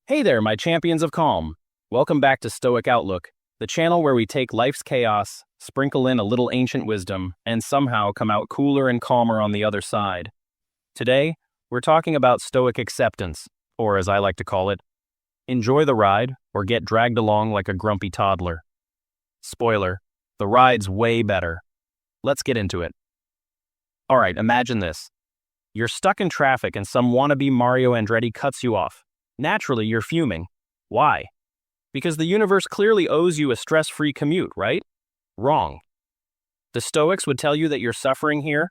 Hey there, my champions of calm. Welcome back to Stoic Outlook, the channel where we take life's chaos, sprinkle in a little ancient wisdom, and somehow come out cooler and calmer on the other side. Today, we're talking about Stoic acceptance, or as I like to call it, enjoy the ride or get dragged along like a grumpy toddler. Spoiler, the ride's way better. Let's get into it. Alright, imagine this. You're stuck in traffic and some wannabe Mario Andretti cuts you off. Naturally, you're fuming. Why? Because the universe clearly owes you a stress-free commute, right? Wrong. The Stoics would tell you that you're suffering here.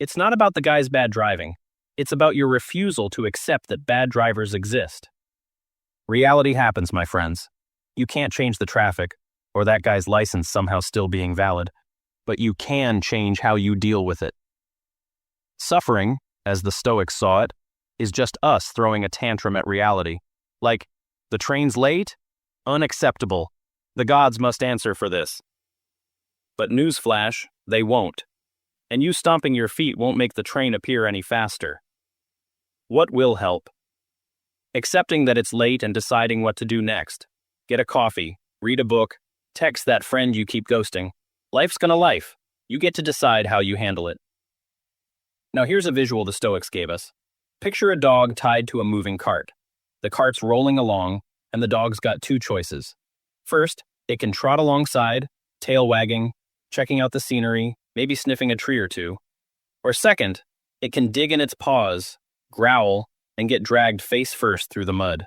It's not about the guy's bad driving. It's about your refusal to accept that bad drivers exist. Reality happens, my friends. You can't change the traffic, or that guy's license somehow still being valid, but you can change how you deal with it. Suffering, as the Stoics saw it, is just us throwing a tantrum at reality. Like, the train's late? Unacceptable. The gods must answer for this. But newsflash, they won't. And you stomping your feet won't make the train appear any faster. What will help? Accepting that it's late and deciding what to do next. Get a coffee, read a book, text that friend you keep ghosting. Life's gonna life. You get to decide how you handle it. Now here's a visual the Stoics gave us. Picture a dog tied to a moving cart. The cart's rolling along, and the dog's got two choices. First, it can trot alongside, tail wagging, checking out the scenery, maybe sniffing a tree or two. Or second, it can dig in its paws, growl, and get dragged face first through the mud.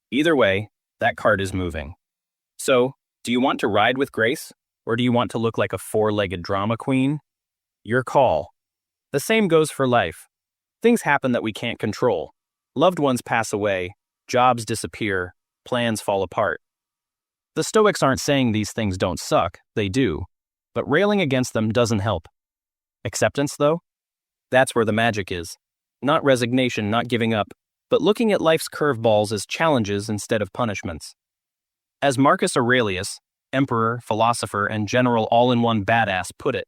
Either way, that cart is moving. So, do you want to ride with grace, or do you want to look like a four-legged drama queen? Your call. The same goes for life. Things happen that we can't control. Loved ones pass away, jobs disappear, plans fall apart. The Stoics aren't saying these things don't suck, they do, but railing against them doesn't help. Acceptance, though? That's where the magic is. Not resignation, not giving up, but looking at life's curveballs as challenges instead of punishments. As Marcus Aurelius, emperor, philosopher, and general all-in-one badass put it,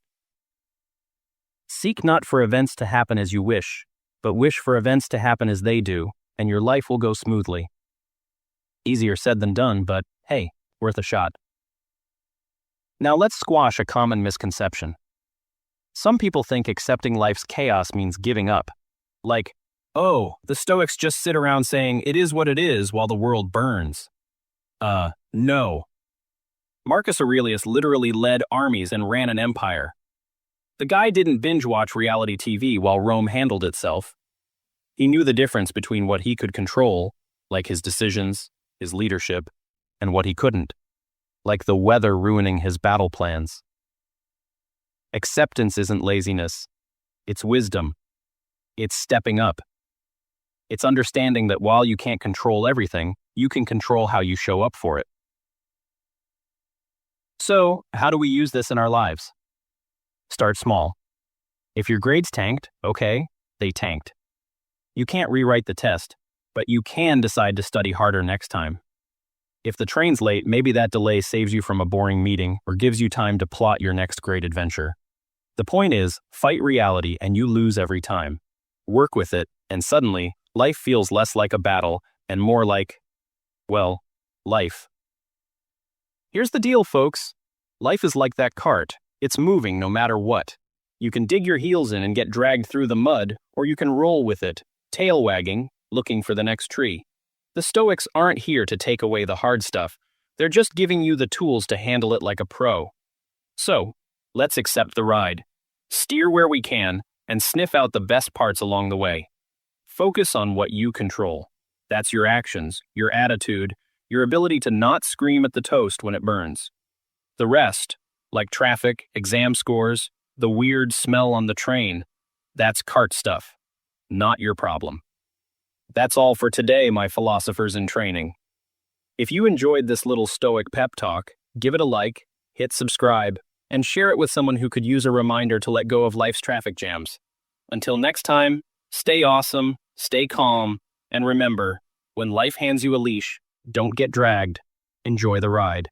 seek not for events to happen as you wish, but wish for events to happen as they do, and your life will go smoothly. Easier said than done, but hey, worth a shot. Now let's squash a common misconception. Some people think accepting life's chaos means giving up. Like, oh, the Stoics just sit around saying it is what it is while the world burns. No. Marcus Aurelius literally led armies and ran an empire. The guy didn't binge-watch reality TV while Rome handled itself. He knew the difference between what he could control, like his decisions, his leadership, and what he couldn't, like the weather ruining his battle plans. Acceptance isn't laziness. It's wisdom. It's stepping up. It's understanding that while you can't control everything, you can control how you show up for it. So, how do we use this in our lives? Start small. If your grades tanked, okay, they tanked. You can't rewrite the test, but you can decide to study harder next time. If the train's late, maybe that delay saves you from a boring meeting or gives you time to plot your next great adventure. The point is, fight reality and you lose every time. Work with it, and suddenly, life feels less like a battle and more like, well, life. Here's the deal, folks. Life is like that cart. It's moving no matter what. You can dig your heels in and get dragged through the mud, or you can roll with it, tail wagging, looking for the next tree. The Stoics aren't here to take away the hard stuff. They're just giving you the tools to handle it like a pro. So, let's accept the ride. Steer where we can, and sniff out the best parts along the way. Focus on what you control. That's your actions, your attitude, your ability to not scream at the toast when it burns. The rest, like traffic, exam scores, the weird smell on the train, that's cart stuff, not your problem. That's all for today, my philosophers in training. If you enjoyed this little Stoic pep talk, give it a like, hit subscribe, and share it with someone who could use a reminder to let go of life's traffic jams. Until next time, stay awesome, stay calm, and remember, when life hands you a leash, don't get dragged. Enjoy the ride.